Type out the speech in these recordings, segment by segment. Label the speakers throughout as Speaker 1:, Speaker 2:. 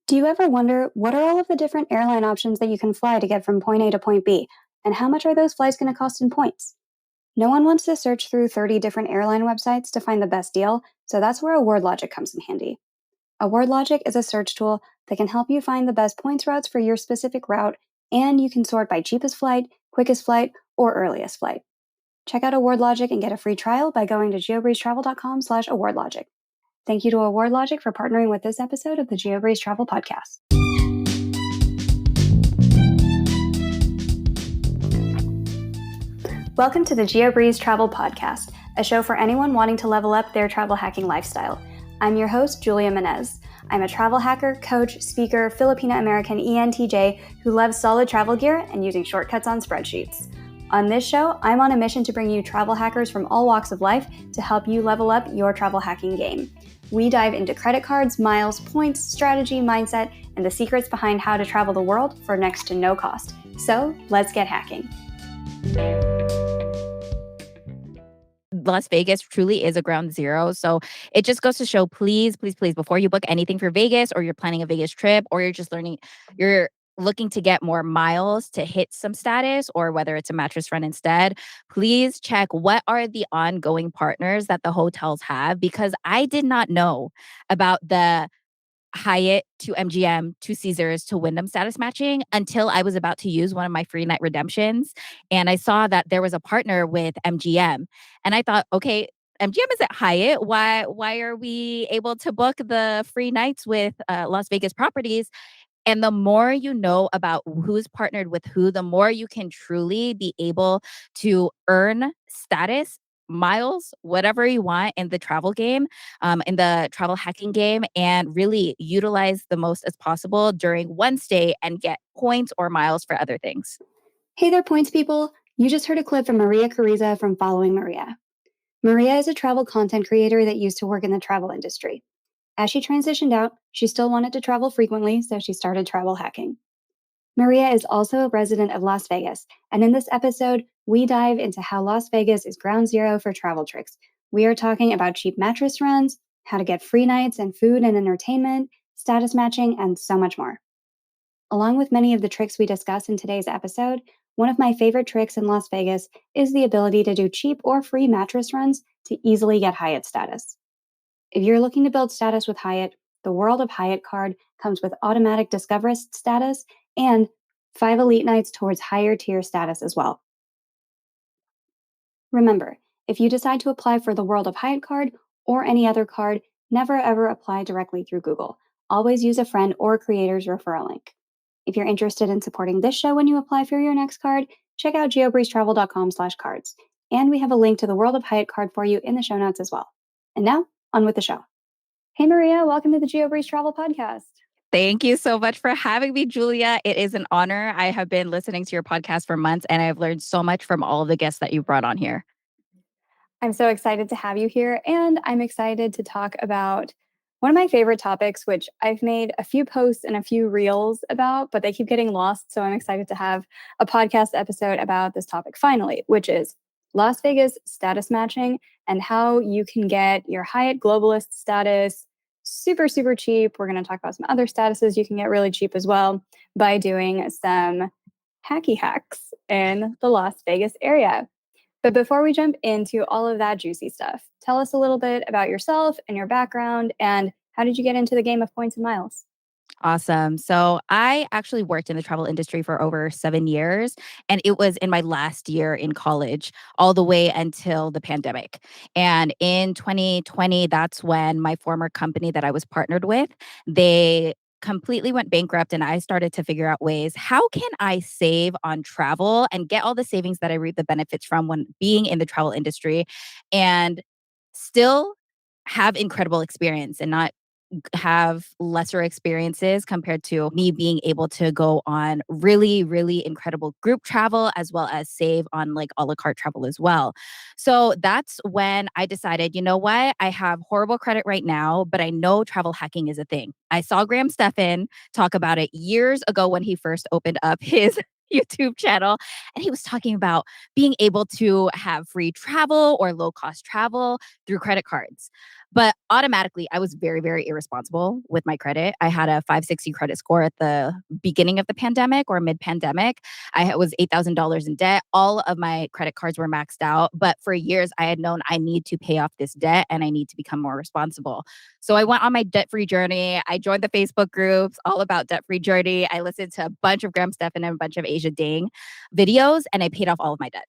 Speaker 1: Do you ever wonder what are all of the different airline options that you can fly to get from point A to point B? And how much are those flights going to cost in points? No one wants to search through 30 different airline websites to find the best deal, so that's where AwardLogic comes in handy. AwardLogic is a search tool that can help you find the best points routes for your specific route, and you can sort by cheapest flight, quickest flight, or earliest flight. Check out AwardLogic and get a free trial by going to geobreezetravel.com/AwardLogic. Thank you to AwardLogic for partnering with this episode of the Geobreeze Travel Podcast. Welcome to the Geobreeze Travel Podcast, a show for anyone wanting to level up their travel hacking lifestyle. I'm your host, Julia Menez. I'm a travel hacker, coach, speaker, Filipino-American ENTJ who loves solid travel gear and using shortcuts on spreadsheets. On this show, I'm on a mission to bring you travel hackers from all walks of life to help you level up your travel hacking game. We dive into credit cards, miles, points, strategy, mindset, and the secrets behind how to travel the world for next to no cost. So, let's get hacking.
Speaker 2: Las Vegas truly is a ground zero. So it just goes to show, please, before you book anything for Vegas or you're planning a Vegas trip or you're looking to get more miles to hit some status or whether it's a mattress run instead, please check what are the ongoing partners that the hotels have, because I did not know about the Hyatt to MGM to Caesars to Wyndham status matching until I was about to use one of my free night redemptions. And I saw that there was a partner with MGM. And I thought, okay, MGM is at Hyatt. Why are we able to book the free nights with Las Vegas properties? And the more you know about who's partnered with who, the more you can truly be able to earn status, miles, whatever you want in the travel game, in the travel hacking game, and really utilize the most as possible during one stay and get points or miles for other things.
Speaker 1: Hey there, points people. You just heard a clip from Maria Cariza from Following Maria. Maria is a travel content creator that used to work in the travel industry. As she transitioned out, she still wanted to travel frequently, so she started travel hacking. Maria is also a resident of Las Vegas, and in this episode, we dive into how Las Vegas is ground zero for travel tricks. We are talking about cheap mattress runs, how to get free nights and food and entertainment, status matching, and so much more. Along with many of the tricks we discuss in today's episode, one of my favorite tricks in Las Vegas is the ability to do cheap or free mattress runs to easily get Hyatt status. If you're looking to build status with Hyatt, the World of Hyatt card comes with automatic Discoverist status and 5 elite nights towards higher tier status as well. Remember, if you decide to apply for the World of Hyatt card or any other card, never ever apply directly through Google. Always use a friend or creator's referral link. If you're interested in supporting this show when you apply for your next card, check out geobreezetravel.com/cards. And we have a link to the World of Hyatt card for you in the show notes as well. And now, on with the show. Hey, Maria, welcome to the Geobreeze Travel Podcast.
Speaker 2: Thank you so much for having me, Julia. It is an honor. I have been listening to your podcast for months, and I've learned so much from all of the guests that you brought on here.
Speaker 1: I'm so excited to have you here, and I'm excited to talk about one of my favorite topics, which I've made a few posts and a few reels about, but they keep getting lost. So I'm excited to have a podcast episode about this topic finally, which is Las Vegas status matching and how you can get your Hyatt Globalist status super, super cheap. We're going to talk about some other statuses you can get really cheap as well by doing some hacky hacks in the Las Vegas area. But before we jump into all of that juicy stuff, tell us a little bit about yourself and your background and how did you get into the game of points and miles?
Speaker 2: Awesome. So I actually worked in the travel industry for over 7 years, and it was in my last year in college, all the way until the pandemic. And in 2020, that's when my former company that I was partnered with, they completely went bankrupt, and I started to figure out ways, how can I save on travel and get all the savings that I reap the benefits from when being in the travel industry and still have incredible experience and not have lesser experiences compared to me being able to go on really, really incredible group travel as well as save on like a la carte travel as well. So that's when I decided, you know what? I have horrible credit right now, but I know travel hacking is a thing. I saw Graham Stephan talk about it years ago when he first opened up his YouTube channel. And he was talking about being able to have free travel or low cost travel through credit cards. But automatically, I was very, very irresponsible with my credit. I had a 560 credit score at the beginning of the pandemic or mid pandemic. Was $8,000 in debt. All of my credit cards were maxed out. But for years, I had known I need to pay off this debt and I need to become more responsible. So I went on my debt free journey. I joined the Facebook groups all about debt free journey. I listened to a bunch of Graham Stephan and a bunch of Asia Ding videos, and I paid off all of my debt.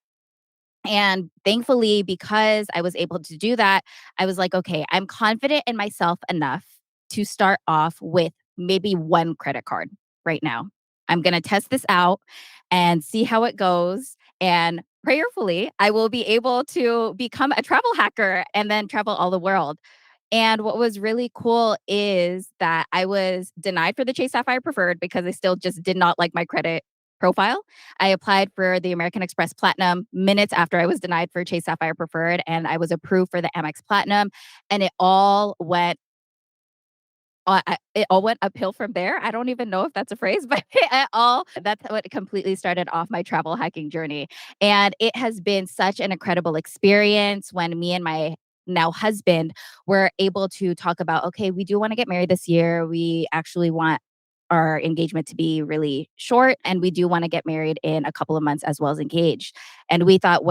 Speaker 2: And thankfully, because I was able to do that, I was like, okay, I'm confident in myself enough to start off with maybe one credit card right now. I'm going to test this out and see how it goes. And prayerfully, I will be able to become a travel hacker and then travel all the world. And what was really cool is that I was denied for the Chase Sapphire Preferred because I still just did not like my credit profile. I applied for the American Express Platinum minutes after I was denied for Chase Sapphire Preferred, and I was approved for the Amex Platinum, and it all went uphill from there. I don't even know if that's a phrase, but that's what completely started off my travel hacking journey. And it has been such an incredible experience when me and my now husband were able to talk about, okay, we do want to get married this year. We actually want our engagement to be really short, and we do want to get married in a couple of months as well as engaged. And we thought,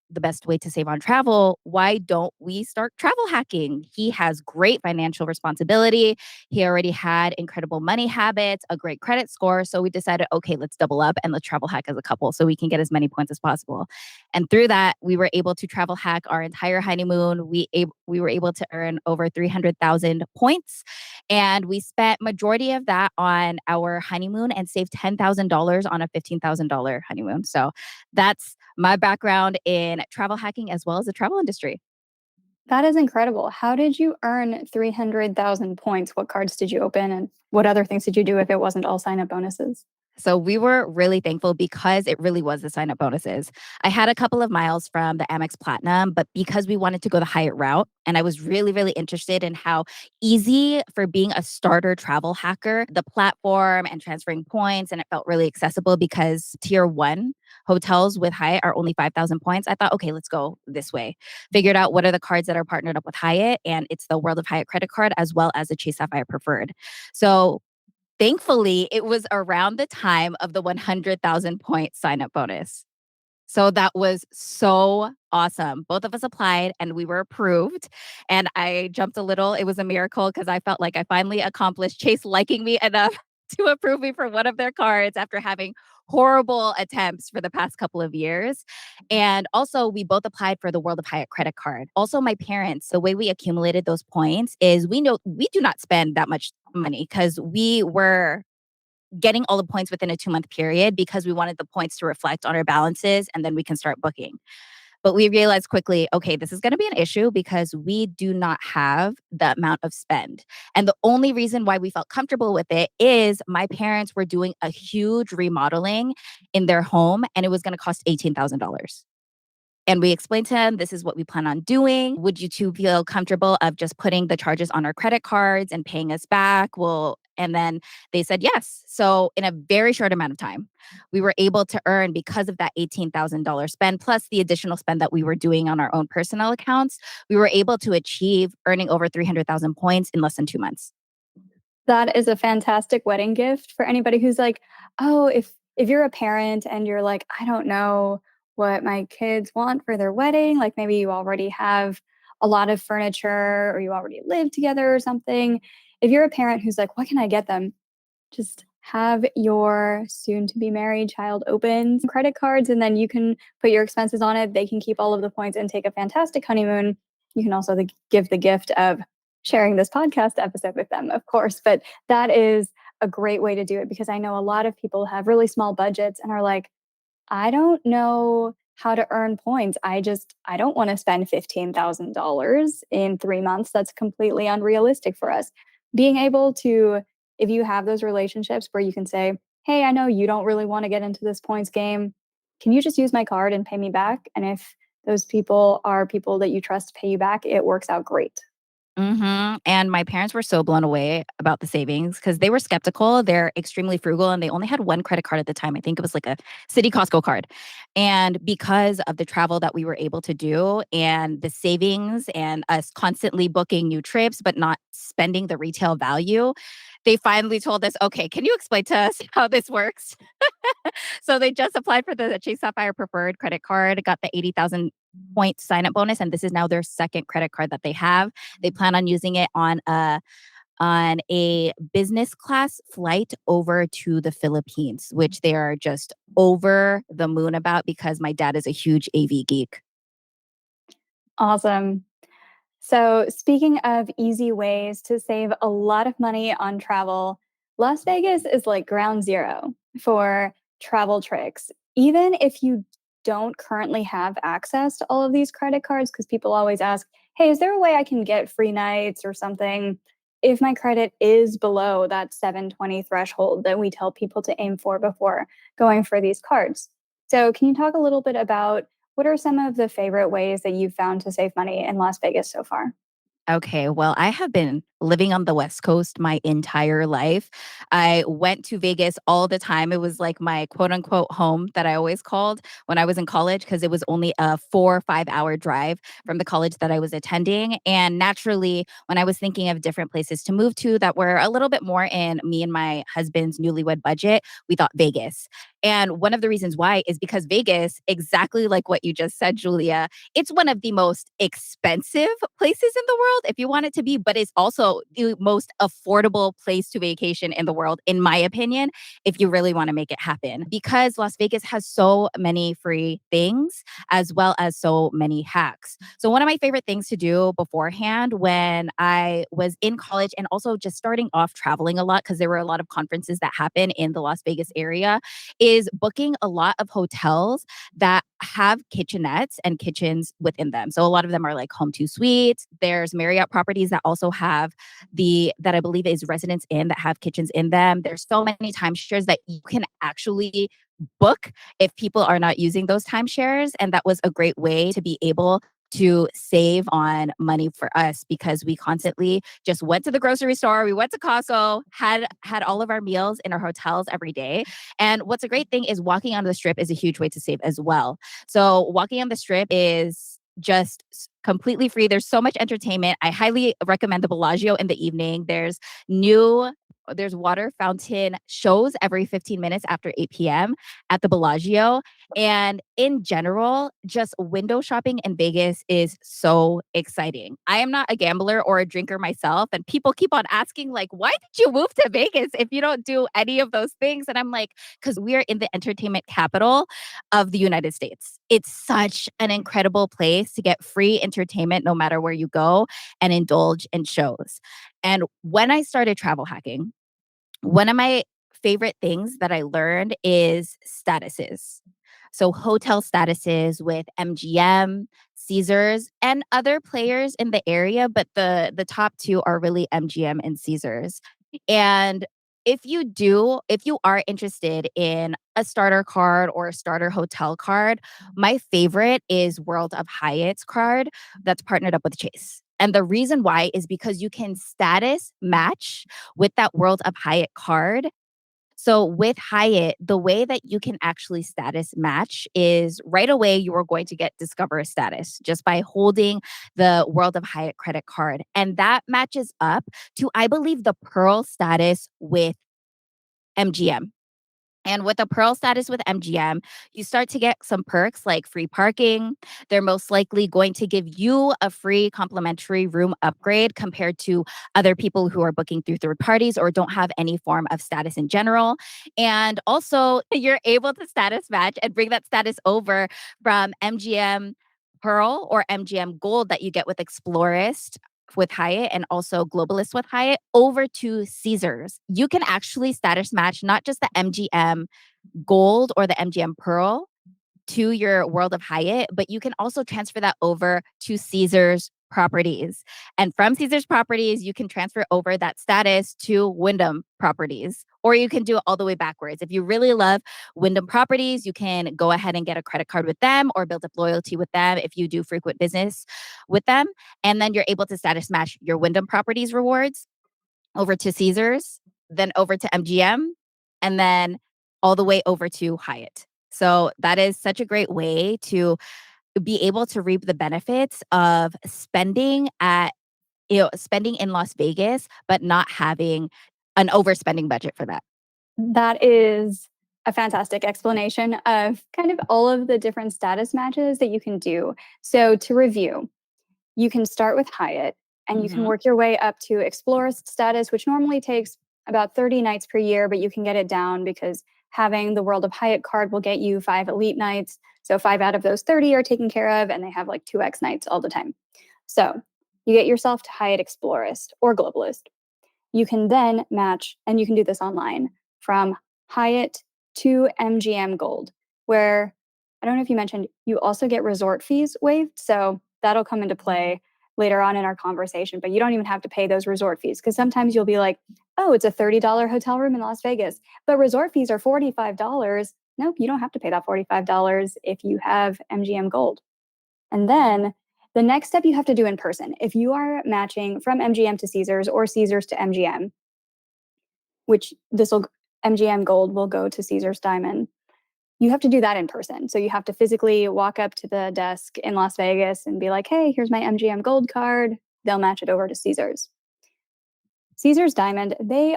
Speaker 2: the best way to save on travel? Why don't we start travel hacking? He has great financial responsibility. He already had incredible money habits, a great credit score. So we decided, okay, let's double up and let's travel hack as a couple so we can get as many points as possible. And through that, we were able to travel hack our entire honeymoon. We were able to earn over 300,000 points, and we spent majority of that on our honeymoon and saved $10,000 on a $15,000 honeymoon. So that's my background in travel hacking as well as the travel industry.
Speaker 1: That is incredible. How did you earn 300,000 points? What cards did you open and what other things did you do if it wasn't all sign up bonuses?
Speaker 2: So we were really thankful because it really was the sign up bonuses. I had a couple of miles from the Amex Platinum, but because we wanted to go the Hyatt route, and I was really, really interested in how easy for being a starter travel hacker, the platform and transferring points, and it felt really accessible because tier one hotels with Hyatt are only 5,000 points. I thought, okay, let's go this way. Figured out what are the cards that are partnered up with Hyatt, and it's the World of Hyatt credit card as well as the Chase Sapphire Preferred. So thankfully, it was around the time of the 100,000 point sign up bonus. So that was so awesome. Both of us applied and we were approved. And I jumped a little. It was a miracle because I felt like I finally accomplished Chase liking me enough to approve me for one of their cards after having horrible attempts for the past couple of years. And also, we both applied for the World of Hyatt credit card. Also, my parents, the way we accumulated those points is we know we do not spend that much money because we were getting all the points within a 2-month period because we wanted the points to reflect on our balances and then we can start booking. But we realized quickly, okay, this is going to be an issue because we do not have the amount of spend. And the only reason why we felt comfortable with it is my parents were doing a huge remodeling in their home and it was going to cost $18,000. And we explained to him, this is what we plan on doing. Would you two feel comfortable of just putting the charges on our credit cards and paying us back? And then they said yes. So in a very short amount of time, we were able to earn because of that $18,000 spend, plus the additional spend that we were doing on our own personal accounts, we were able to achieve earning over 300,000 points in less than 2 months.
Speaker 1: That is a fantastic wedding gift for anybody who's like, "Oh, if you're a parent and you're like, I don't know what my kids want for their wedding, like maybe you already have a lot of furniture or you already live together or something." If you're a parent who's like, "What can I get them?" Just have your soon to be married child open some credit cards and then you can put your expenses on it. They can keep all of the points and take a fantastic honeymoon. You can also give the gift of sharing this podcast episode with them, of course. But that is a great way to do it because I know a lot of people have really small budgets and are like, I don't know how to earn points. I don't want to spend $15,000 in 3 months. That's completely unrealistic for us. Being able to, if you have those relationships where you can say, hey, I know you don't really want to get into this points game. Can you just use my card and pay me back? And if those people are people that you trust to pay you back, it works out great.
Speaker 2: And my parents were so blown away about the savings because they were skeptical. They're extremely frugal and they only had one credit card at the time. I think it was like a City Costco card. And because of the travel that we were able to do and the savings and us constantly booking new trips, but not spending the retail value, they finally told us, okay, can you explain to us how this works? So they just applied for the Chase Sapphire Preferred credit card, got the 80,000 point sign up bonus, and this is now their second credit card that they have. They plan on using it on a business class flight over to the Philippines, which they are just over the moon about because my dad is a huge AV geek.
Speaker 1: Awesome. So, speaking of easy ways to save a lot of money on travel, Las Vegas is like ground zero for travel tricks. Even if you don't currently have access to all of these credit cards, because people always ask, hey, is there a way I can get free nights or something? If my credit is below that 720 threshold that we tell people to aim for before going for these cards. So, can you talk a little bit about what are some of the favorite ways that you've found to save money in Las Vegas so far?
Speaker 2: Okay, well, I have been living on the West Coast my entire life. I went to Vegas all the time. It was like my quote unquote home that I always called when I was in college because it was only a 4 or 5 hour drive from the college that I was attending. And naturally, when I was thinking of different places to move to that were a little bit more in me and my husband's newlywed budget, we thought Vegas. And one of the reasons why is because Vegas, exactly like what you just said, Julia, it's one of the most expensive places in the world if you want it to be, but it's also the most affordable place to vacation in the world, in my opinion, if you really want to make it happen. Because Las Vegas has so many free things as well as so many hacks. So, one of my favorite things to do beforehand when I was in college and also just starting off traveling a lot, because there were a lot of conferences that happen in the Las Vegas area, is booking a lot of hotels that have kitchenettes and kitchens within them. So a lot of them are like home two suites. There's Marriott properties that also have the that I believe is Residence Inn that have kitchens in them. There's so many timeshares that you can actually book if people are not using those timeshares. And that was a great way to be able to save on money for us because we constantly just went to the grocery store, we went to Costco, had all of our meals in our hotels every day. And what's a great thing is walking on the strip is a huge way to save as well. So walking on the strip is just completely free. There's so much entertainment. I highly recommend the Bellagio in the evening. There's water fountain shows every 15 minutes after 8 p.m. at the Bellagio. And in general, just window shopping in Vegas is so exciting. I am not a gambler or a drinker myself. And people keep on asking, like, why did you move to Vegas if you don't do any of those things? And I'm like, because we are in the entertainment capital of the United States. It's such an incredible place to get free entertainment no matter where you go and indulge in shows. And when I started travel hacking, one of my favorite things that I learned is statuses. So hotel statuses with MGM, Caesars, and other players in the area, but the top two are really MGM and Caesars. And if you are interested in a starter card or a starter hotel card, my favorite is World of Hyatt's card that's partnered up with Chase. And the reason why is because you can status match with that World of Hyatt card. So with Hyatt, the way that you can actually status match is right away you are going to get Discoverist status just by holding the World of Hyatt credit card. And that matches up to, I believe, the Pearl status with MGM. And with a Pearl status with MGM, you start to get some perks like free parking. They're most likely going to give you a free complimentary room upgrade compared to other people who are booking through third parties or don't have any form of status in general. And also, you're able to status match and bring that status over from MGM Pearl or MGM Gold that you get with Explorist with Hyatt and also Globalist with Hyatt over to Caesars. You can actually status match not just the MGM Gold or the MGM Pearl to your World of Hyatt, but you can also transfer that over to Caesars properties. And from Caesars properties, you can transfer over that status to Wyndham properties, or you can do it all the way backwards. If you really love Wyndham properties, you can go ahead and get a credit card with them or build up loyalty with them if you do frequent business with them. And then you're able to status match your Wyndham properties rewards over to Caesars, then over to MGM, and then all the way over to Hyatt. So that is such a great way to be able to reap the benefits of spending in Las Vegas, but not having an overspending budget for that.
Speaker 1: That is a fantastic explanation of kind of all of the different status matches that you can do. So, to review, you can start with Hyatt and you can
Speaker 2: Mhm.
Speaker 1: work your way up to Explorist status, which normally takes about 30 nights per year, but you can get it down because having the World of Hyatt card will get you 5 elite nights. So, 5 out of those 30 are taken care of, and they have like 2x nights all the time. So, you get yourself to Hyatt Explorist or Globalist. You can then match, and you can do this online from Hyatt to MGM Gold, where I don't know if you mentioned you also get resort fees waived. So that'll come into play later on in our conversation, but you don't even have to pay those resort fees because sometimes you'll be like, oh, it's a $30 hotel room in Las Vegas, but resort fees are $45. Nope, you don't have to pay that $45 if you have MGM Gold. And then the next step you have to do in person. If you are matching from MGM to Caesars or Caesars to MGM, which this will MGM Gold will go to Caesars Diamond, you have to do that in person. So you have to physically walk up to the desk in Las Vegas and be like, "Hey, here's my MGM Gold card." They'll match it over to Caesars. Caesars Diamond, they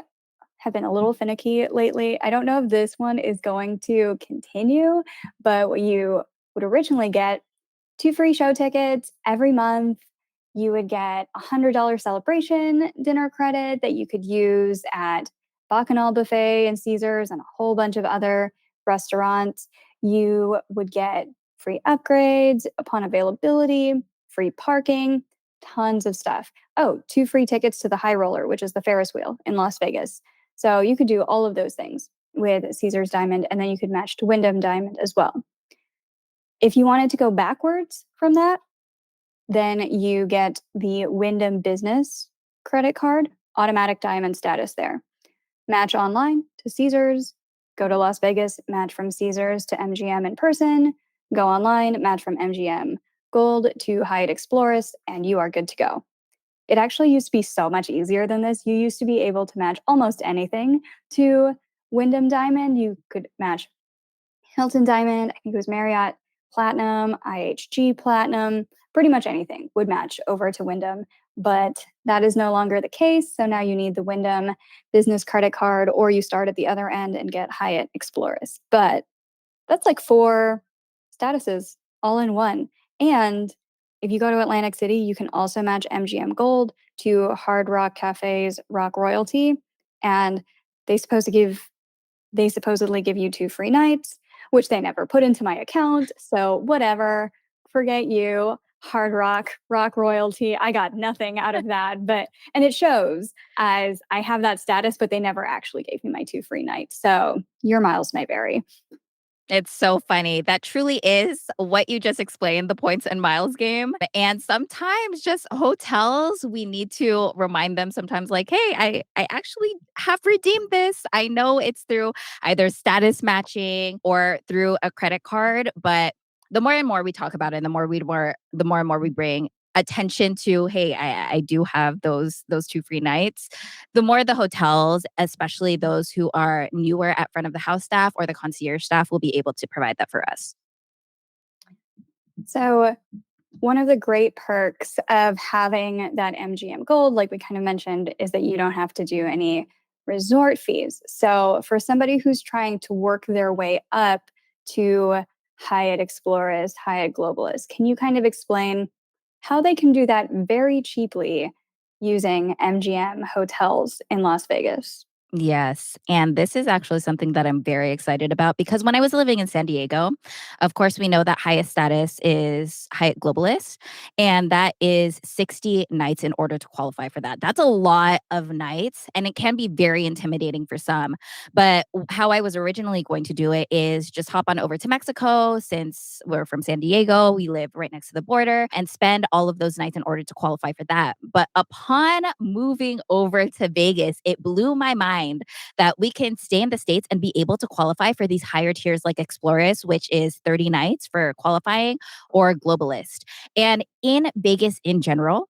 Speaker 1: have been a little finicky lately. I don't know if this one is going to continue, but what you would originally get 2 free show tickets every month. You would get $100 celebration dinner credit that you could use at Bacchanal Buffet and Caesars and a whole bunch of other restaurants. You would get free upgrades upon availability, free parking, tons of stuff. Oh, 2 free tickets to the High Roller, which is the Ferris wheel in Las Vegas. So you could do all of those things with Caesars Diamond, and then you could match to Wyndham Diamond as well. If you wanted to go backwards from that, then you get the Wyndham Business credit card, automatic diamond status there. Match online to Caesars, go to Las Vegas, match from Caesars to MGM in person, go online, match from MGM Gold to Hyatt Explorers, and you are good to go. It actually used to be so much easier than this. You used to be able to match almost anything to Wyndham Diamond. You could match Hilton Diamond, I think it was Marriott Platinum, IHG Platinum, pretty much anything would match over to Wyndham. But that is no longer the case. So now you need the Wyndham business credit card, or you start at the other end and get Hyatt Explorers. But that's like 4 statuses all in one. And if you go to Atlantic City, you can also match MGM Gold to Hard Rock Cafe's Rock Royalty. And they supposed to give they supposedly give you 2 free nights, which they never put into my account. So whatever, forget you. Hard Rock, Rock Royalty. I got nothing out of that. But, and it shows as I have that status, but they never actually gave me my 2 free nights. So your miles may vary.
Speaker 2: It's so funny. That truly is what you just explained, the points and miles game. And sometimes just hotels, we need to remind them sometimes like, hey, I actually have redeemed this. I know it's through either status matching or through a credit card, but the more and more we talk about it, the more and more we bring attention to, hey, I do have those 2 free nights, the more the hotels, especially those who are newer at front of the house staff or the concierge staff, will be able to provide that for us.
Speaker 1: So one of the great perks of having that MGM Gold, like we kind of mentioned, is that you don't have to do any resort fees. So, for somebody who's trying to work their way up to Hyatt Explorers, Hyatt Globalists, can you kind of explain how they can do that very cheaply using MGM hotels in Las Vegas?
Speaker 2: Yes, and this is actually something that I'm very excited about because when I was living in San Diego, of course, we know that highest status is Hyatt Globalist, and that is 60 nights in order to qualify for that. That's a lot of nights, and it can be very intimidating for some. But how I was originally going to do it is just hop on over to Mexico since we're from San Diego, we live right next to the border, and spend all of those nights in order to qualify for that. But upon moving over to Vegas, it blew my mind that we can stay in the States and be able to qualify for these higher tiers like Explorers, which is 30 nights for qualifying, or Globalist. And in Vegas in general,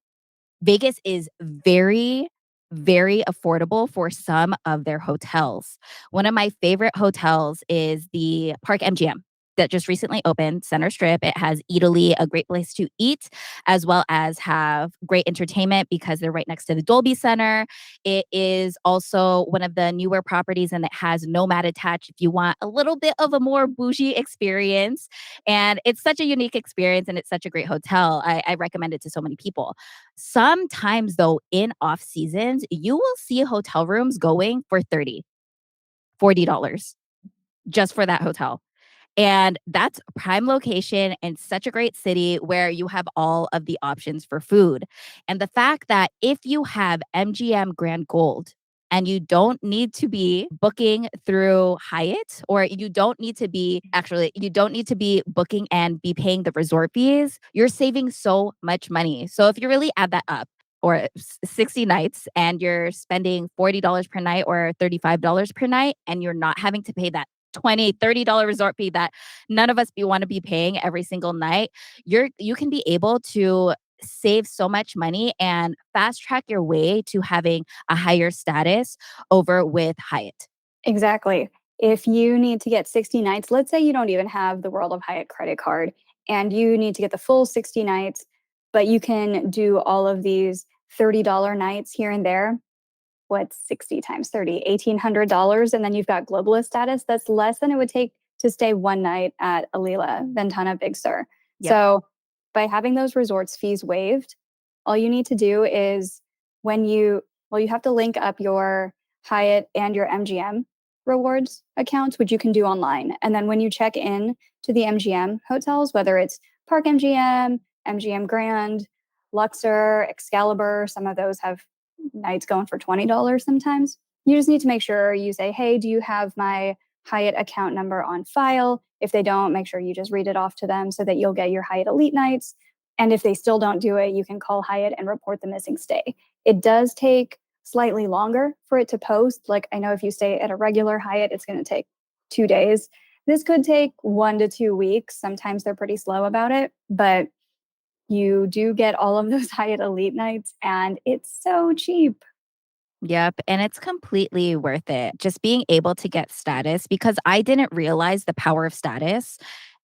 Speaker 2: Vegas is very, very affordable for some of their hotels. One of my favorite hotels is the Park MGM that just recently opened, Center Strip. It has Eataly, a great place to eat, as well as have great entertainment because they're right next to the Dolby Center. It is also one of the newer properties and it has Nomad attached if you want a little bit of a more bougie experience. And it's such a unique experience and it's such a great hotel. I recommend it to so many people. Sometimes though, in off seasons, you will see hotel rooms going for 30, $40 just for that hotel. And that's a prime location and such a great city where you have all of the options for food. And the fact that if you have MGM Grand Gold and you don't need to be booking through Hyatt, or you don't need to be booking and be paying the resort fees, you're saving so much money. So if you really add that up, or 60 nights and you're spending $40 per night or $35 per night, and you're not having to pay that 20, $30 resort fee that none of us want to be paying every single night, you can be able to save so much money and fast track your way to having a higher status over with Hyatt.
Speaker 1: Exactly. If you need to get 60 nights, let's say you don't even have the World of Hyatt credit card and you need to get the full 60 nights, but you can do all of these $30 nights here and there. What's 60 times 30? $1,800. And then you've got globalist status. That's less than it would take to stay one night at Alila, Ventana, Big Sur.
Speaker 2: Yep.
Speaker 1: So by having those resorts fees waived, all you need to do is you have to link up your Hyatt and your MGM rewards accounts, which you can do online. And then when you check in to the MGM hotels, whether it's Park MGM, MGM Grand, Luxor, Excalibur, some of those have nights going for $20 sometimes. You just need to make sure you say, hey, do you have my Hyatt account number on file? If they don't, make sure you just read it off to them so that you'll get your Hyatt Elite nights. And if they still don't do it, you can call Hyatt and report the missing stay. It does take slightly longer for it to post. Like, I know if you stay at a regular Hyatt, it's going to take 2 days. This could take 1 to 2 weeks. Sometimes they're pretty slow about it, but you do get all of those Hyatt Elite nights, and it's so cheap.
Speaker 2: Yep. And it's completely worth it. Just being able to get status because I didn't realize the power of status.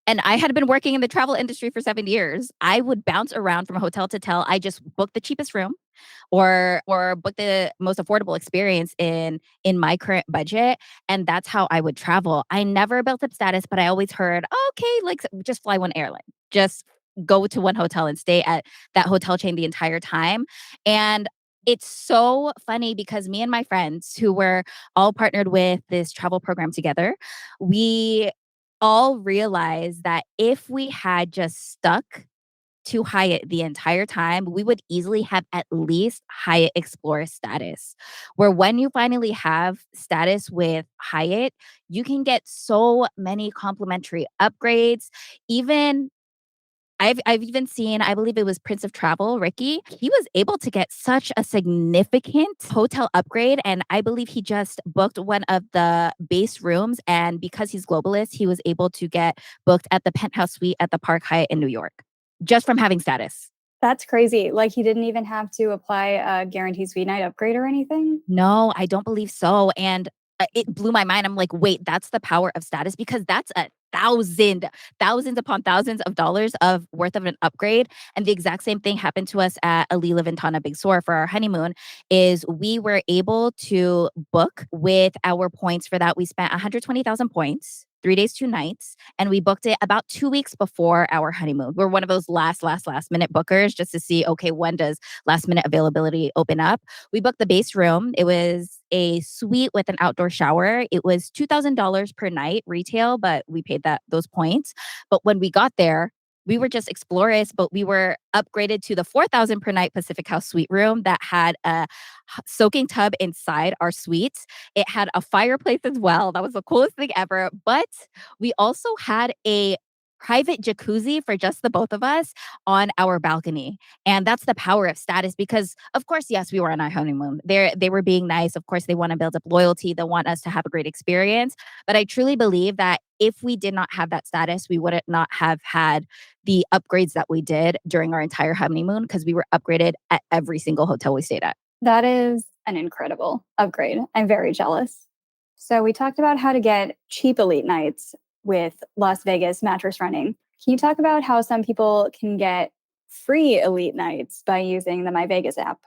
Speaker 2: And I had been working in the travel industry for 7 years. I would bounce around from hotel to hotel. I just booked the cheapest room or book the most affordable experience in my current budget, and that's how I would travel. I never built up status, but I always heard, "Oh, okay, like just fly one airline. Just go to one hotel and stay at that hotel chain the entire time." And it's so funny because me and my friends who were all partnered with this travel program together, we all realized that if we had just stuck to Hyatt the entire time, we would easily have at least Hyatt Explorer status. Where when you finally have status with Hyatt, you can get so many complimentary upgrades. Even I've even seen, I believe it was Prince of Travel, Ricky. He was able to get such a significant hotel upgrade. And I believe he just booked one of the base rooms. And because he's globalist, he was able to get booked at the penthouse suite at the Park Hyatt in New York just from having status.
Speaker 1: That's crazy. Like, he didn't even have to apply a guaranteed suite night upgrade or anything.
Speaker 2: No, I don't believe so. And it blew my mind. I'm like, wait, that's the power of status because that's thousands upon thousands of dollars of worth of an upgrade. And the exact same thing happened to us at Alila Ventana Big Sur for our honeymoon. Is we were able to book with our points for that. We spent 120,000 points 3 days, 2 nights, and we booked it about 2 weeks before our honeymoon. We're one of those last minute bookers just to see, okay, when does last minute availability open up? We booked the base room. It was a suite with an outdoor shower. It was $2,000 per night retail, but we paid those points. But when we got there, we were just explorers, but we were upgraded to the 4,000 per night Pacific House suite room that had a soaking tub inside our suite. It had a fireplace as well. That was the coolest thing ever. But we also had a private jacuzzi for just the both of us on our balcony. And that's the power of status because of course, yes, we were on our honeymoon. They were being nice. Of course, they want to build up loyalty. They want us to have a great experience. But I truly believe that if we did not have that status, we would not have had the upgrades that we did during our entire honeymoon because we were upgraded at every single hotel we stayed at.
Speaker 1: That is an incredible upgrade. I'm very jealous. So, we talked about how to get cheap elite nights with Las Vegas mattress running. Can you talk about how some people can get free elite nights by using the My Vegas app?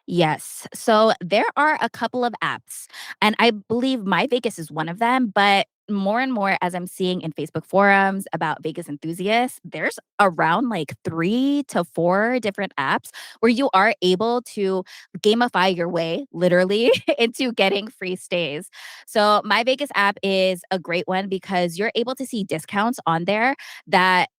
Speaker 2: Yes. So there are a couple of apps, and I believe My Vegas is one of them. But more and more, as I'm seeing in Facebook forums about Vegas enthusiasts, there's around like 3 to 4 different apps where you are able to gamify your way literally into getting free stays. So, My Vegas app is a great one because you're able to see discounts on there that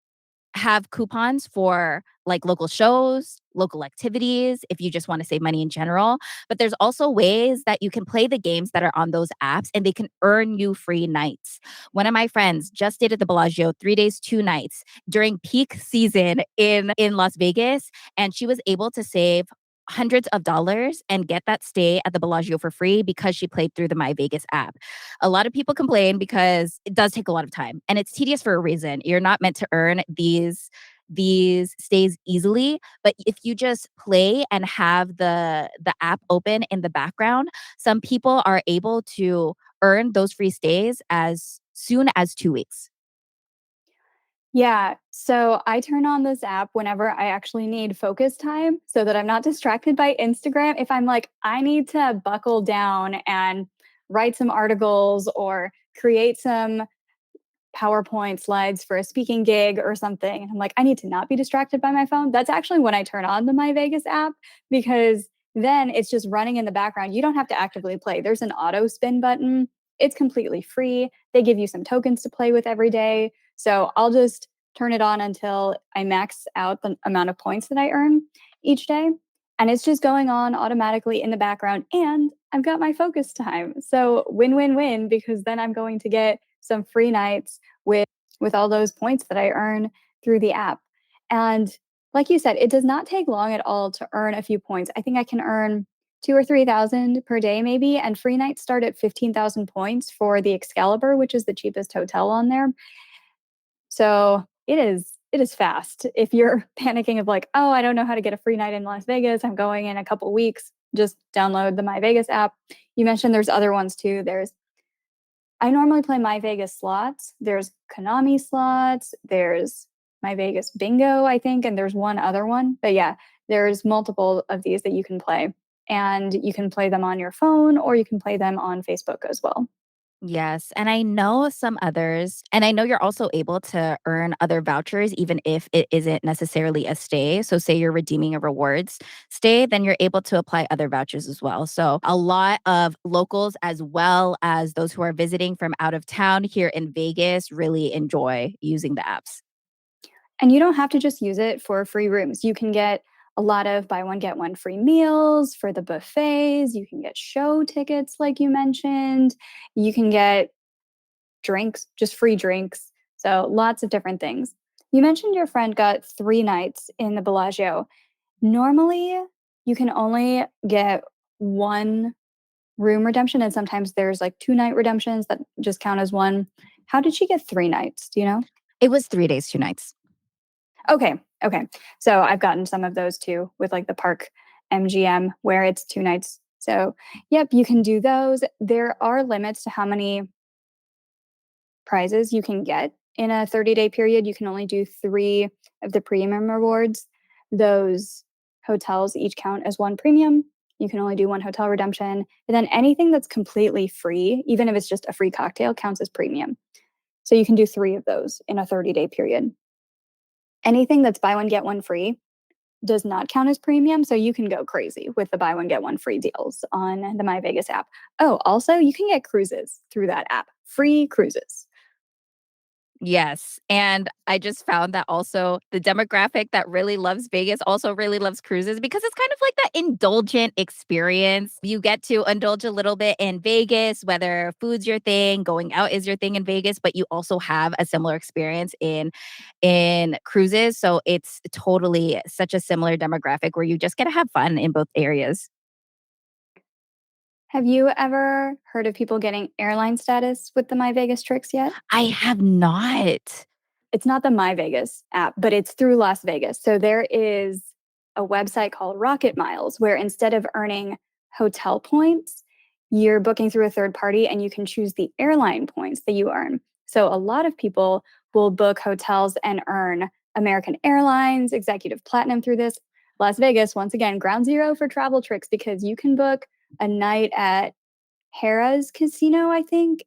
Speaker 2: have coupons for like local shows, local activities, if you just want to save money in general. But there's also ways that you can play the games that are on those apps and they can earn you free nights. One of my friends just stayed at the Bellagio 3 days, 2 nights during peak season in Las Vegas, and she was able to save hundreds of dollars and get that stay at the Bellagio for free because she played through the My Vegas app. A lot of people complain because it does take a lot of time and it's tedious for a reason. You're not meant to earn these stays easily, but if you just play and have the app open in the background, some people are able to earn those free stays as soon as 2 weeks.
Speaker 1: Yeah. So I turn on this app whenever I actually need focus time so that I'm not distracted by Instagram. If I'm like, I need to buckle down and write some articles or create some PowerPoint slides for a speaking gig or something. And I'm like, I need to not be distracted by my phone. That's actually when I turn on the My Vegas app because then it's just running in the background. You don't have to actively play. There's an auto spin button. It's completely free. They give you some tokens to play with every day. So I'll just turn it on until I max out the amount of points that I earn each day. And it's just going on automatically in the background. And I've got my focus time. So win, win, win, because then I'm going to get some free nights with all those points that I earn through the app. And like you said, it does not take long at all to earn a few points. I think I can earn 2 or 3,000 per day, maybe. And free nights start at 15,000 points for the Excalibur, which is the cheapest hotel on there. So it is fast. If you're panicking of like, oh, I don't know how to get a free night in Las Vegas, I'm going in a couple weeks, just download the My Vegas app. You mentioned there's other ones too. I normally play My Vegas slots. There's Konami slots, there's My Vegas Bingo, I think, and there's one other one. But yeah, there's multiple of these that you can play. And you can play them on your phone or you can play them on Facebook as well.
Speaker 2: Yes, and I know some others, and I know you're also able to earn other vouchers even if it isn't necessarily a stay. So, say you're redeeming a rewards stay, then you're able to apply other vouchers as well. So, a lot of locals, as well as those who are visiting from out of town here in Vegas, really enjoy using the apps.
Speaker 1: And you don't have to just use it for free rooms. You can get a lot of buy one, get one free meals for the buffets. You can get show tickets, like you mentioned. You can get drinks, just free drinks. So lots of different things. You mentioned your friend got 3 nights in the Bellagio. Normally, you can only get one room redemption, and sometimes there's like 2 night redemptions that just count as one. How did she get 3 nights? Do you know?
Speaker 2: It was 3 days, 2 nights.
Speaker 1: Okay, okay. So I've gotten some of those too with like the park MGM where it's 2 nights. So, yep, you can do those. There are limits to how many prizes you can get in a 30-day period. You can only do 3 of the premium rewards. Those hotels each count as one premium. You can only do one hotel redemption. And then anything that's completely free, even if it's just a free cocktail, counts as premium. So you can do 3 of those in a 30-day period. Anything that's buy one, get one free does not count as premium, so you can go crazy with the buy one, get one free deals on the My Vegas app. Oh, also, you can get cruises through that app, free cruises.
Speaker 2: Yes, and I just found that also the demographic that really loves Vegas also really loves cruises because it's kind of like that indulgent experience. You get to indulge a little bit in Vegas, whether food's your thing, going out is your thing in Vegas, but you also have a similar experience in cruises, so it's totally such a similar demographic where you just get to have fun in both areas.
Speaker 1: Have you ever heard of people getting airline status with the My Vegas tricks yet?
Speaker 2: I have not.
Speaker 1: It's not the My Vegas app, but it's through Las Vegas. So there is a website called Rocket Miles where instead of earning hotel points, you're booking through a third party and you can choose the airline points that you earn. So a lot of people will book hotels and earn American Airlines, Executive Platinum through this. Las Vegas, once again, ground zero for travel tricks because you can book a night at Harrah's Casino, I think.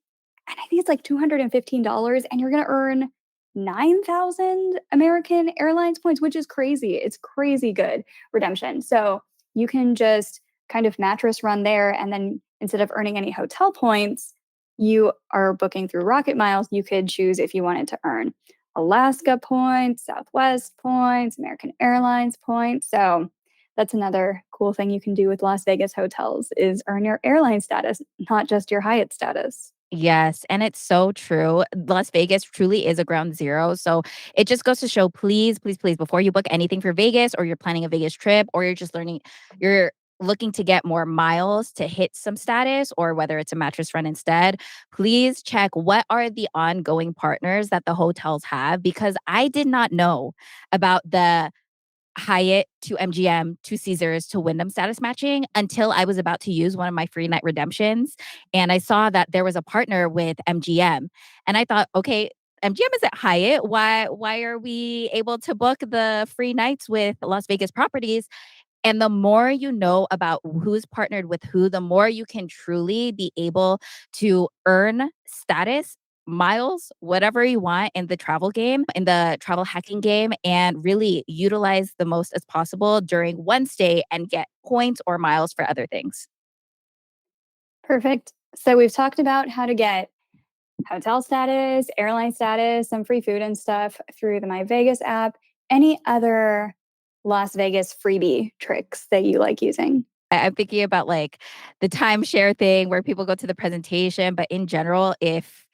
Speaker 1: And I think it's like $215, and you're going to earn 9,000 American Airlines points, which is crazy. It's crazy good redemption. So you can just kind of mattress run there. And then instead of earning any hotel points, you are booking through Rocket Miles. You could choose if you wanted to earn Alaska points, Southwest points, American Airlines points. So that's another cool thing you can do with Las Vegas hotels is earn your airline status, not just your Hyatt status.
Speaker 2: Yes, and it's so true. Las Vegas truly is a ground zero. So it just goes to show, please, please, please, before you book anything for Vegas or you're planning a Vegas trip or you're looking to get more miles to hit some status or whether it's a mattress run instead, please check what are the ongoing partners that the hotels have because I did not know about the Hyatt to MGM to Caesars to Wyndham status matching until I was about to use one of my free night redemptions. And I saw that there was a partner with MGM. And I thought, okay, MGM is at Hyatt. Why are we able to book the free nights with Las Vegas properties? And the more you know about who's partnered with who, the more you can truly be able to earn status, miles, whatever you want in the travel game, in the travel hacking game, and really utilize the most as possible during one stay and get points or miles for other things.
Speaker 1: Perfect. So we've talked about how to get hotel status, airline status, some free food and stuff through the My Vegas app. Any other Las Vegas freebie tricks that you like using?
Speaker 2: I'm thinking about like the timeshare thing where people go to the presentation, but in general, if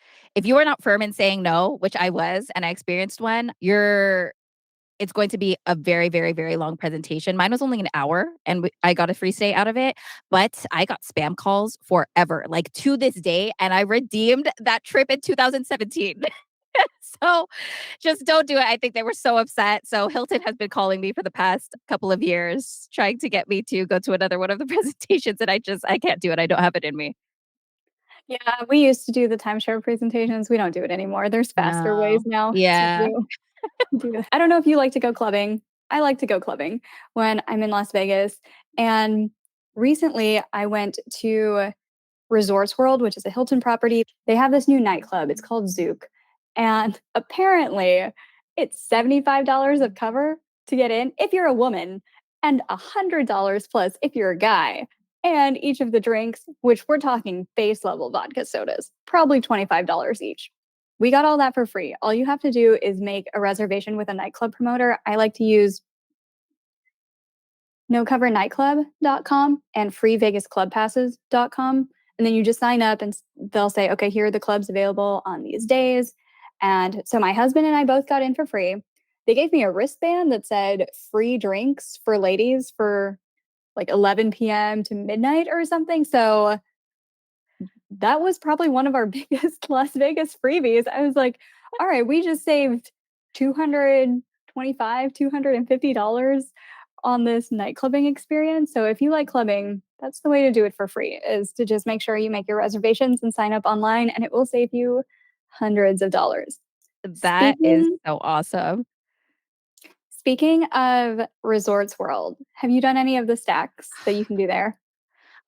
Speaker 2: you are not firm in saying no, which I was and I experienced one, it's going to be a very, very, very long presentation. Mine was only an hour and I got a free stay out of it, but I got spam calls forever, like to this day. And I redeemed that trip in 2017. So just don't do it. I think they were so upset. So Hilton has been calling me for the past couple of years, trying to get me to go to another one of the presentations. And I can't do it. I don't have it in me.
Speaker 1: Yeah, we used to do the timeshare presentations. We don't do it anymore. There's faster ways
Speaker 2: No.
Speaker 1: now to
Speaker 2: Yeah.
Speaker 1: do that. I don't know if you like to go clubbing. I like to go clubbing when I'm in Las Vegas. And recently I went to Resorts World, which is a Hilton property. They have this new nightclub. It's called Zook. And apparently, it's $75 of cover to get in if you're a woman, and $100 plus if you're a guy. And each of the drinks, which we're talking base level vodka sodas, probably $25 each. We got all that for free. All you have to do is make a reservation with a nightclub promoter. I like to use nocovernightclub.com and freevegasclubpasses.com. And then you just sign up and they'll say, okay, here are the clubs available on these days. And so my husband and I both got in for free. They gave me a wristband that said free drinks for ladies for like 11 p.m. to midnight or something. So that was probably one of our biggest Las Vegas freebies. I was like, all right, we just saved 225, $250 on this night clubbing experience. So if you like clubbing, that's the way to do it for free is to just make sure you make your reservations and sign up online and it will save you hundreds of dollars.
Speaker 2: That is
Speaker 1: Speaking
Speaker 2: so awesome.
Speaker 1: speaking of Resorts World, have you done any of the stacks that you can do there?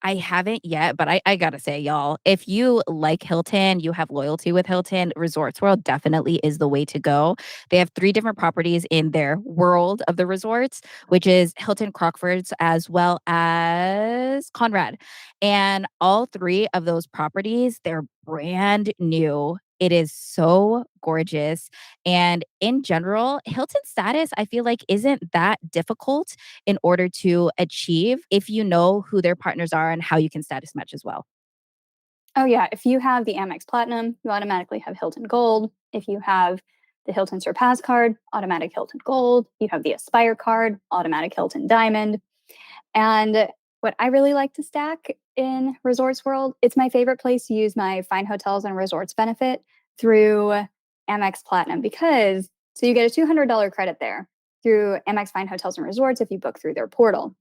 Speaker 2: I haven't yet, but I gotta say, y'all, if you like Hilton, you have loyalty with Hilton, Resorts World definitely is the way to go. They have 3 different properties in their world of the resorts, which is Hilton Crockford's as well as Conrad. And all 3 of those properties, they're brand new. It is so gorgeous. And in general, Hilton status, I feel like isn't that difficult in order to achieve if you know who their partners are and how you can status match as well.
Speaker 1: Oh, yeah. If you have the Amex Platinum, you automatically have Hilton Gold. If you have the Hilton Surpass card, automatic Hilton Gold. You have the Aspire card, automatic Hilton Diamond. And what I really like to stack in Resorts World, it's my favorite place to use my Fine Hotels and Resorts benefit through Amex Platinum because so you get a $200 credit there through Amex Fine Hotels and Resorts if you book through their portal.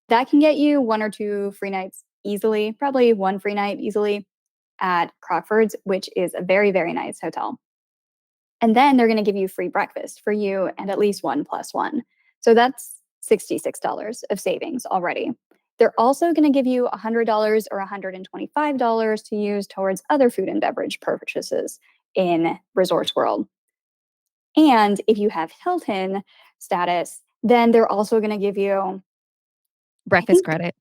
Speaker 1: That can get you 1 or 2 free nights easily, probably 1 free night easily at Crockford's, which is a very, very nice hotel. And then they're going to give you free breakfast for you and at least one plus one. So that's $66 of savings already. They're also going to give you $100 or $125 to use towards other food and beverage purchases in Resorts World. And if you have Hilton status, then they're also going to give you, I
Speaker 2: Breakfast
Speaker 1: think,
Speaker 2: credit.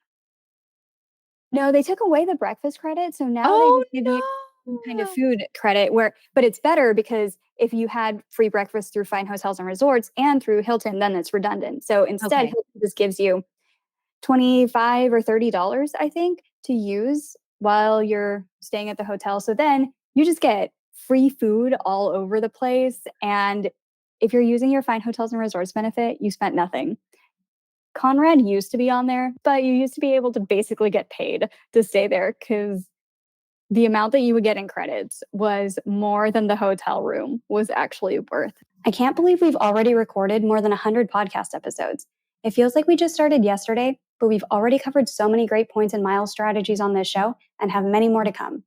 Speaker 1: no, they took away the breakfast credit. So now they
Speaker 2: Oh,
Speaker 1: just give you some kind of
Speaker 2: no.
Speaker 1: food credit but it's better because if you had free breakfast through Fine Hotels and Resorts and through Hilton, then it's redundant. So instead,
Speaker 2: Okay.
Speaker 1: Hilton just gives you 25 or $30, I think, to use while you're staying at the hotel. So then you just get free food all over the place. And if you're using your Fine Hotels and Resorts benefit, you spent nothing. Conrad used to be on there, but you used to be able to basically get paid to stay there because the amount that you would get in credits was more than the hotel room was actually worth. I can't believe we've already recorded more than 100 podcast episodes. It feels like we just started yesterday, but we've already covered so many great points and mile strategies on this show and have many more to come.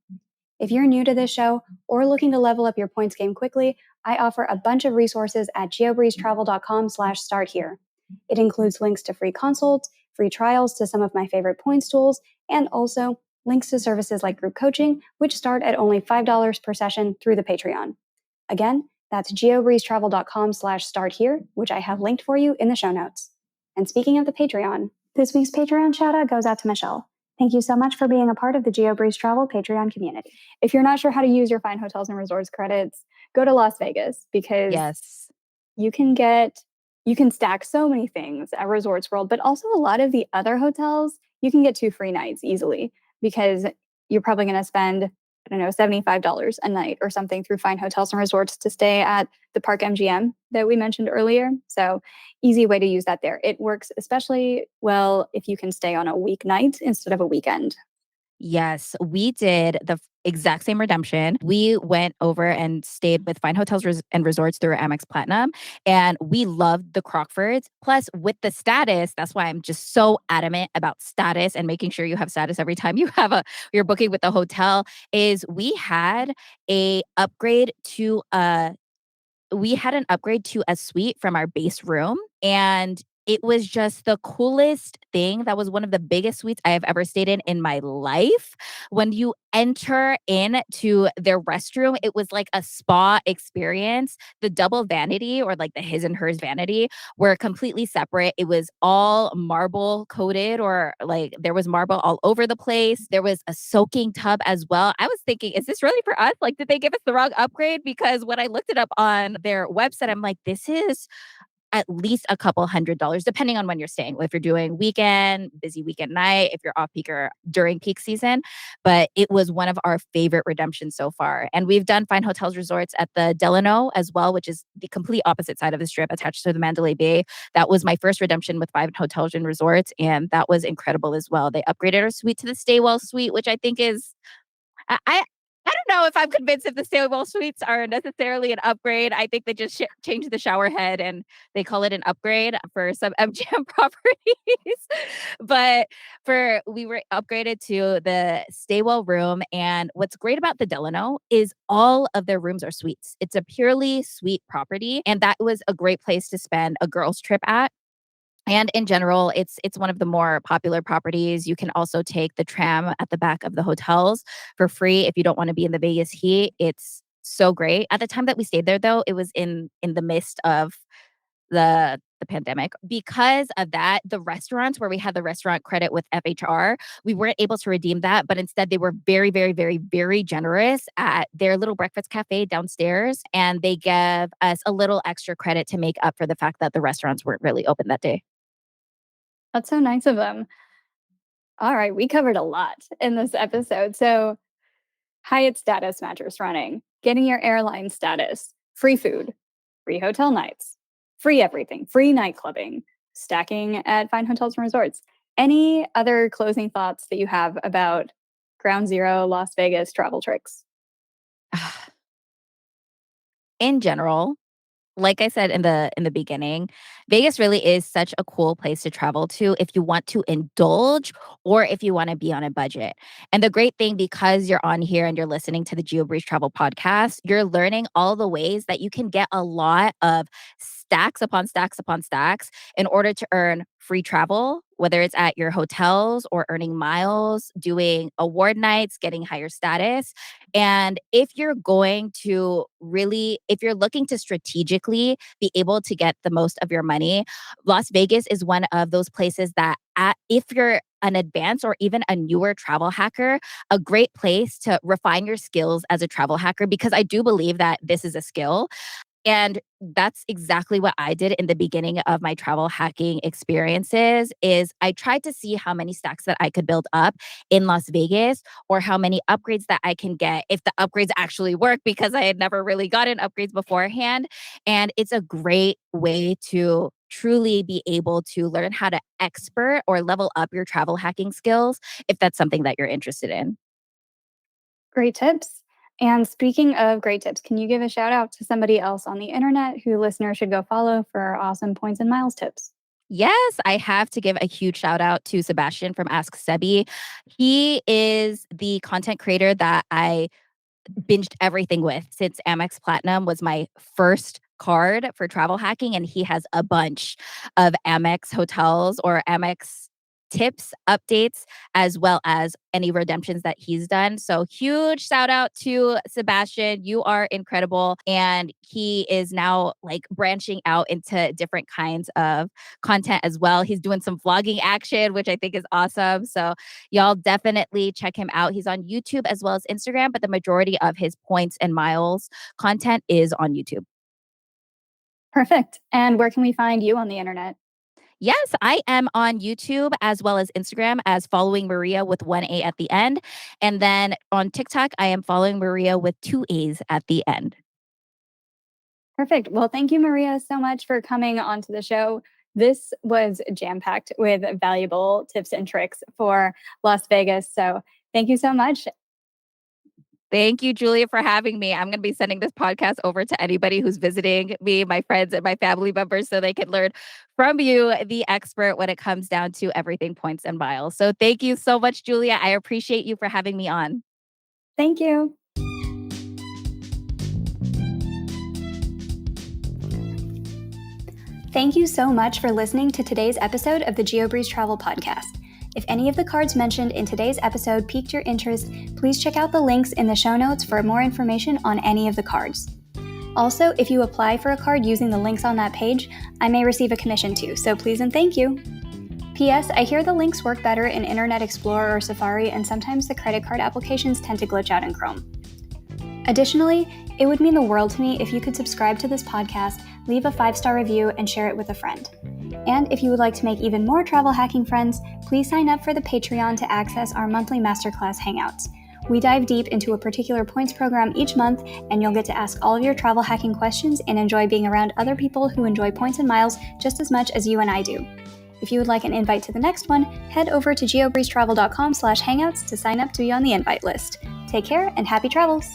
Speaker 1: If you're new to this show or looking to level up your points game quickly, I offer a bunch of resources at geobreezetravel.com/start here. It includes links to free consults, free trials to some of my favorite points tools, and also links to services like group coaching, which start at only $5 per session through the Patreon. Again, that's geobreezetravel.com/start here, which I have linked for you in the show notes. And speaking of the Patreon, this week's Patreon shout out goes out to Michelle. Thank you so much for being a part of the GeoBreeze Travel Patreon community. If you're not sure how to use your Fine Hotels and Resorts credits, go to Las Vegas because
Speaker 2: Yes.
Speaker 1: you can get you can stack so many things at Resorts World, but also a lot of the other hotels, you can get 2 free nights easily because you're probably going to spend, I don't know, $75 a night or something through Fine Hotels and Resorts to stay at the Park MGM that we mentioned earlier. So, easy way to use that there. It works especially well if you can stay on a weeknight instead of a weekend.
Speaker 2: Yes, we did the exact same redemption. We went over and stayed with Fine Hotels and Resorts through Amex Platinum, and we loved the Crockfords. Plus, with the status, that's why I'm just so adamant about status and making sure you have status every time you're booking with the hotel. Is we had an upgrade to a suite from our base room, and it was just the coolest thing. That was one of the biggest suites I have ever stayed in my life. When you enter into their restroom, it was like a spa experience. The double vanity, or like the his and hers vanity, were completely separate. It was all marble coated, or like there was marble all over the place. There was a soaking tub as well. I was thinking, is this really for us? Like, did they give us the wrong upgrade? Because when I looked it up on their website, I'm like, this is at least a couple $100s, depending on when you're staying. If you're doing weekend, busy weekend night, if you're off peak or during peak season. But it was one of our favorite redemptions so far. And we've done Fine Hotels Resorts at the Delano as well, which is the complete opposite side of the strip attached to the Mandalay Bay. That was my first redemption with Fine Hotels and Resorts. And that was incredible as well. They upgraded our suite to the Staywell suite, which I think is I don't know if I'm convinced if the stairwell suites are necessarily an upgrade. I think they just changed the shower head and they call it an upgrade for some MGM properties. But for we were upgraded to the staywell room, and what's great about the Delano is all of their rooms are suites. It's a purely suite property, and that was a great place to spend a girls trip at. And in general, it's one of the more popular properties. You can also take the tram at the back of the hotels for free if you don't wanna be in the Vegas heat. It's so great. At the time that we stayed there, though, it was in the midst of the pandemic. Because of that, the restaurants where we had the restaurant credit with FHR, we weren't able to redeem that, but instead they were very, very, very, very generous at their little breakfast cafe downstairs, and they gave us a little extra credit to make up for the fact that the restaurants weren't really open that day.
Speaker 1: That's so nice of them. All right, we covered a lot in this episode. So, Hyatt status mattress running, getting your airline status, free food, free hotel nights, free everything, free night clubbing, stacking at fine hotels and resorts. Any other closing thoughts that you have about Ground Zero Las Vegas travel tricks?
Speaker 2: In general, like I said in the beginning, Vegas really is such a cool place to travel to if you want to indulge or if you wanna be on a budget. And the great thing, because you're on here and you're listening to the Geobreeze Travel Podcast, you're learning all the ways that you can get a lot of stacks upon stacks upon stacks in order to earn free travel, whether it's at your hotels or earning miles, doing award nights, getting higher status. And if you're looking to strategically be able to get the most of your money, Las Vegas is one of those places that if you're an advanced or even a newer travel hacker, a great place to refine your skills as a travel hacker, because I do believe that this is a skill. And that's exactly what I did in the beginning of my travel hacking experiences. Is I tried to see how many stacks that I could build up in Las Vegas, or how many upgrades that I can get if the upgrades actually work, because I had never really gotten upgrades beforehand. And it's a great way to truly be able to learn how to expert or level up your travel hacking skills if that's something that you're interested in.
Speaker 1: Great tips. And speaking of great tips, can you give a shout out to somebody else on the internet who listeners should go follow for awesome points and miles tips?
Speaker 2: Yes, I have to give a huge shout out to Sebastian from Ask Sebi. He is the content creator that I binged everything with since Amex Platinum was my first card for travel hacking, and he has a bunch of Amex hotels or Amex tips, updates, as well as any redemptions that he's done. So huge shout out to Sebastian. You are incredible. And he is now like branching out into different kinds of content as well. He's doing some vlogging action, which I think is awesome. So y'all definitely check him out. He's on YouTube as well as Instagram, but the majority of his points and miles content is on YouTube.
Speaker 1: Perfect. And where can we find you on the internet?
Speaker 2: Yes, I am on YouTube as well as Instagram as Following Maria with one A at the end. And then on TikTok, I am Following Maria with two A's at the end.
Speaker 1: Perfect. Well, thank you, Maria, so much for coming onto the show. This was jam packed with valuable tips and tricks for Las Vegas. So thank you so much.
Speaker 2: Thank you, Julia, for having me. I'm going to be sending this podcast over to anybody who's visiting me, my friends, and my family members, so they can learn from you, the expert, when it comes down to everything points and miles. So thank you so much, Julia. I appreciate you for having me on.
Speaker 1: Thank you. Thank you so much for listening to today's episode of the GeoBreeze Travel Podcast. If any of the cards mentioned in today's episode piqued your interest, please check out the links in the show notes for more information on any of the cards. Also, if you apply for a card using the links on that page, I may receive a commission too, so please and thank you. P.S. I hear the links work better in Internet Explorer or Safari, and sometimes the credit card applications tend to glitch out in Chrome. Additionally, it would mean the world to me if you could subscribe to this podcast, leave a 5-star review, and share it with a friend. And if you would like to make even more travel hacking friends, please sign up for the Patreon to access our monthly masterclass hangouts. We dive deep into a particular points program each month, and you'll get to ask all of your travel hacking questions and enjoy being around other people who enjoy points and miles just as much as you and I do. If you would like an invite to the next one, head over to geobreezetravel.com/hangouts to sign up to be on the invite list. Take care and happy travels!